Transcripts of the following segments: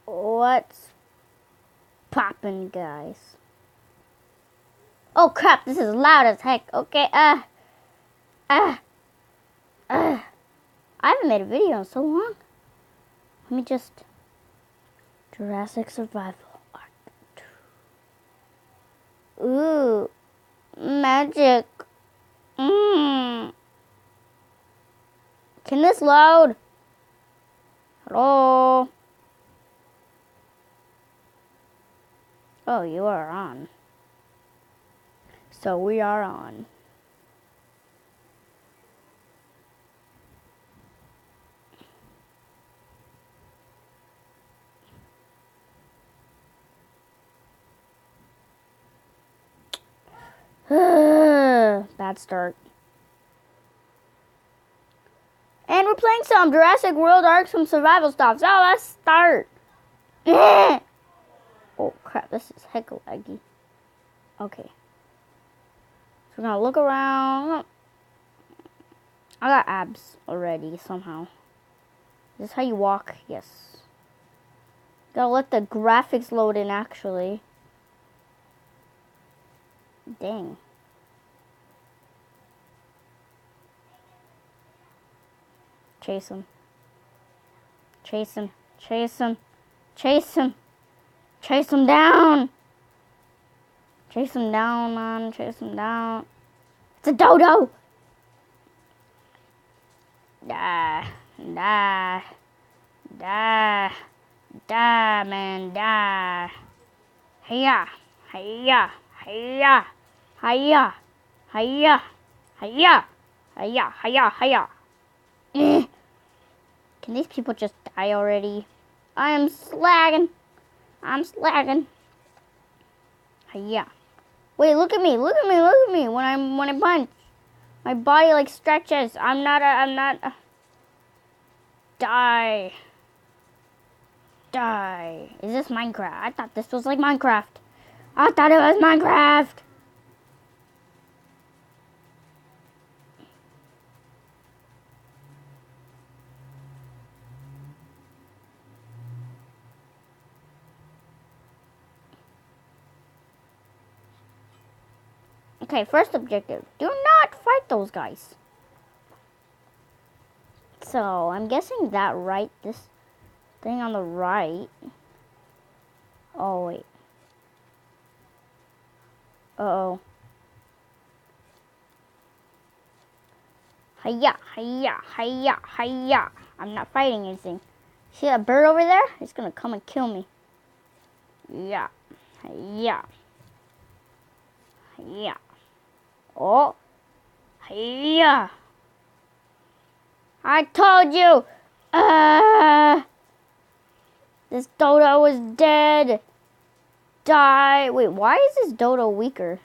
What's poppin', guys? Oh crap, this is loud as heck. Okay, I haven't made a video in so long. Let me just... Jurassic Survival Ark 2. Ooh, magic. Can this load? Hello? Oh, you are on. So we are on. Bad start. And we're playing some Jurassic World Ark, some survival stuff. So let's start. Oh crap, this is hecka laggy. Okay. So we're gonna look around. I got abs already somehow. Is this how you walk? Yes. Gotta let the graphics load in actually. Dang. Chase him. Chase him. Chase him. Chase him. Chase him down. Chase him down, man. Chase him down. It's a dodo. Die. Die. Die. Die, man. Die. Hiya. Hiya. Hiya. Hiya. Hiya. Hiya. Hiya. Hiya. Hiya. Can these people just die already? I am slagging. I'm slagging. Yeah. Wait, look at me. Look at me. Look at me. When I punch, my body like stretches. I'm not Die. Die. Is this Minecraft? I thought this was like Minecraft. I thought it was Minecraft. Okay, first objective. Do not fight those guys. So, I'm guessing that right, this thing on the right. Oh, wait. Uh-oh. Hiya, hiya, hiya, hiya. I'm not fighting anything. See that bird over there? It's gonna come and kill me. Yeah. Hiya. Hiya. Oh. Hiya. I told you. This dodo is dead. Die. Wait, why is this dodo weaker?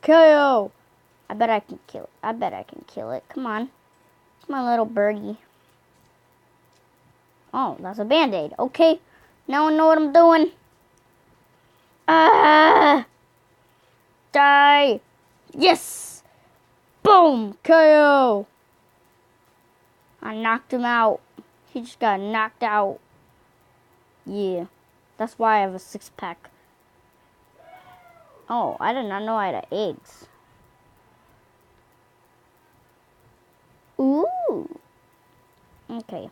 KO. I bet I can kill it. I bet I can kill it. Come on. Come on, little birdie. Oh, that's a band-aid. Okay. Now I know what I'm doing. Die. Yes. Boom. KO. I knocked him out. He just got knocked out. Yeah. That's why I have a six-pack. Oh, I did not know I had eggs. Ooh. Okay.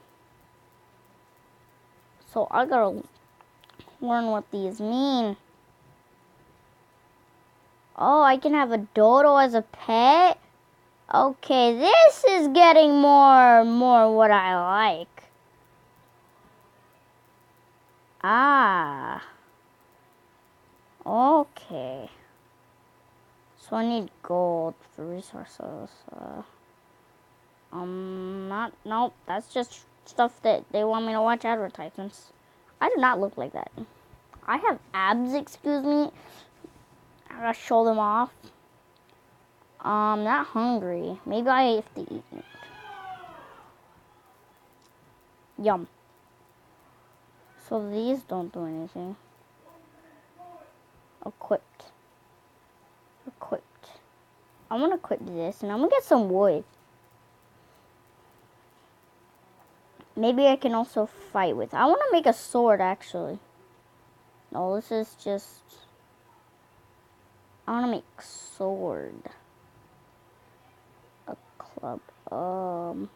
So I gotta learn what these mean. Oh, I can have a dodo as a pet? Okay, this is getting more what I like. Ah. Okay. So I need gold for resources. Nope, that's just stuff that they want me to watch advertisements. I do not look like that. I have abs, excuse me. I gotta show them off. Not hungry. Maybe I have to eat it. Yum. So these don't do anything. Equipped. Equipped. I'm gonna equip this and I'm gonna get some wood. Maybe I can also fight with. I want to make a sword, actually. No, this is just... I want to make sword. A club. Oh,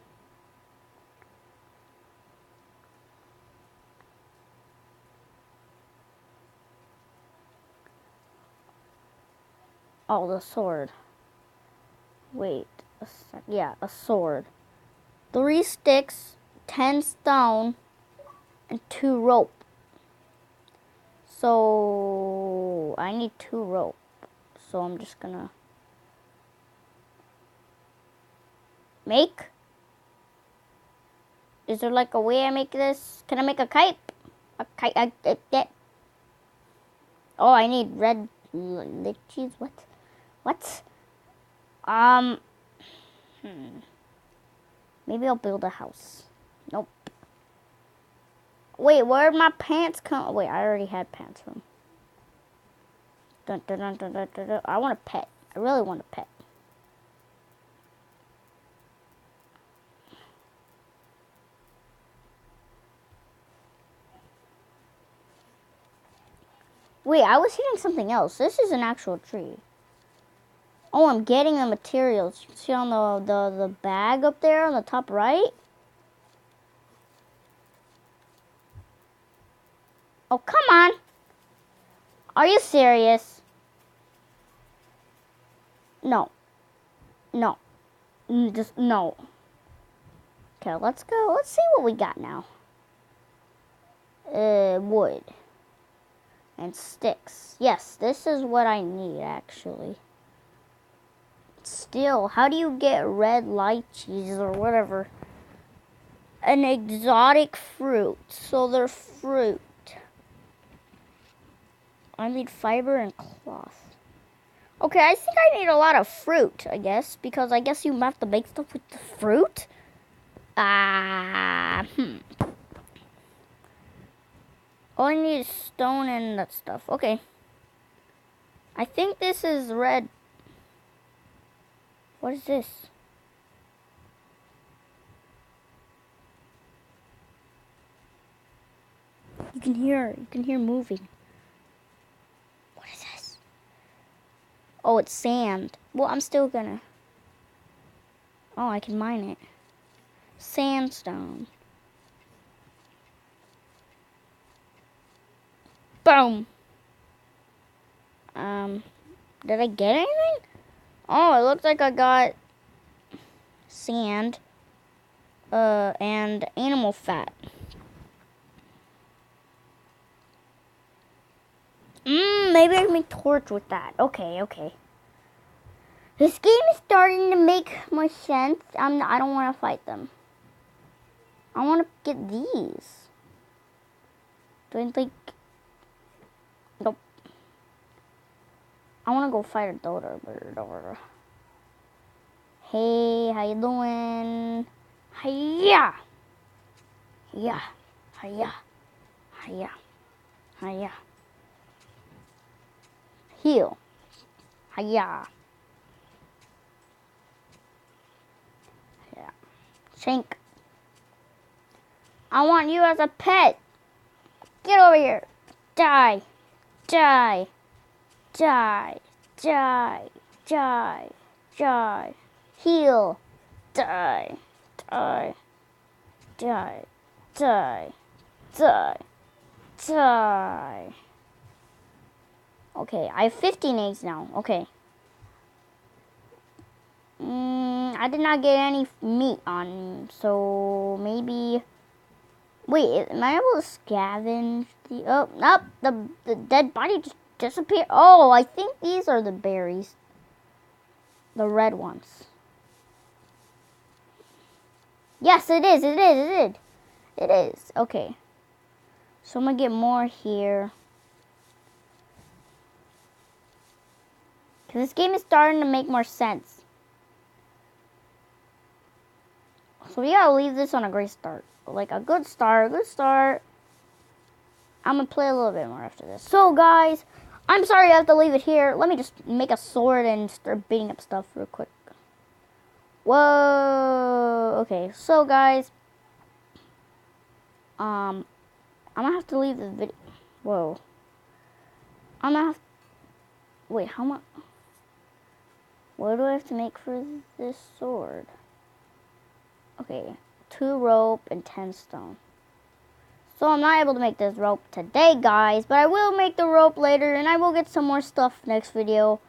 the sword. Wait. Yeah, a sword. 3 sticks, 10 stone, and 2 rope. So I need 2 rope. So I'm just gonna make. Is there like a way I make this? Can I make a kite? A kite. I get. Oh, I need red lychees. What? What? Maybe I'll build a house. Nope. Wait, where'd my pants come? Wait, I already had pants from. Dun, dun, dun, dun, dun, dun, dun. I want a pet. I really want a pet. Wait, I was hitting something else. This is an actual tree. Oh, I'm getting the materials. You see on the bag up there on the top right? Oh, come on. Are you serious? No. No. Just no. Okay, let's go. Let's see what we got now. Wood. And sticks. Yes, this is what I need, actually. Still, how do you get red lychees or whatever? An exotic fruit. So they're fruit. I need fiber and cloth. Okay, I think I need a lot of fruit, I guess. Because I guess you have to make stuff with the fruit. All I need is stone and that stuff. Okay. I think this is red. What is this? You can hear moving. What is this? Oh, it's sand. Well, I'm still gonna. Oh, I can mine it. Sandstone. Boom. Did I get anything? Oh, it looks like I got sand, and animal fat. Maybe I can make torch with that. Okay. This game is starting to make more sense. I don't want to fight them. I want to get these. Don't think. Nope. I want to go fight a dodo. Hey, how you doing? Hiya. Yeah. Hiya. Heal. Hiya. Yeah. Shank. I want you as a pet. Get over here. Die. Heal. Die. Okay, I have 15 eggs now. Okay. I did not get any meat on me, so maybe... Wait, am I able to scavenge the... Oh, nope, the dead body just disappeared. Oh, I think these are the berries. The red ones. Yes, it is. It is. Okay. So I'm going to get more here. Because this game is starting to make more sense. So we gotta leave this on a great start. Like a good start. I'm gonna play a little bit more after this. So guys, I'm sorry I have to leave it here. Let me just make a sword and start beating up stuff real quick. Whoa. Okay, so guys, I'm gonna have to leave the video. Whoa. I'm gonna have. Wait, how much? What do I have to make for this sword? Okay, 2 rope and 10 stone. So I'm not able to make this rope today, guys, but I will make the rope later, and I will get some more stuff next video.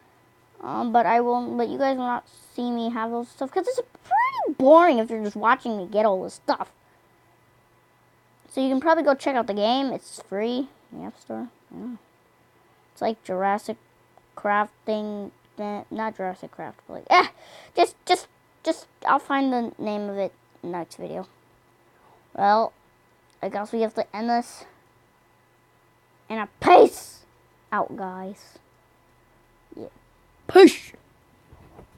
But you guys will not see me have those stuff, because it's pretty boring if you're just watching me get all this stuff. So you can probably go check out the game. It's free in the App Store. Yeah. It's like Jurassic crafting, not Jurassic Craft, but like, just, I'll find the name of it in the next video. Well, I guess we have to end this. And a peace out, guys. Yeah. Peace.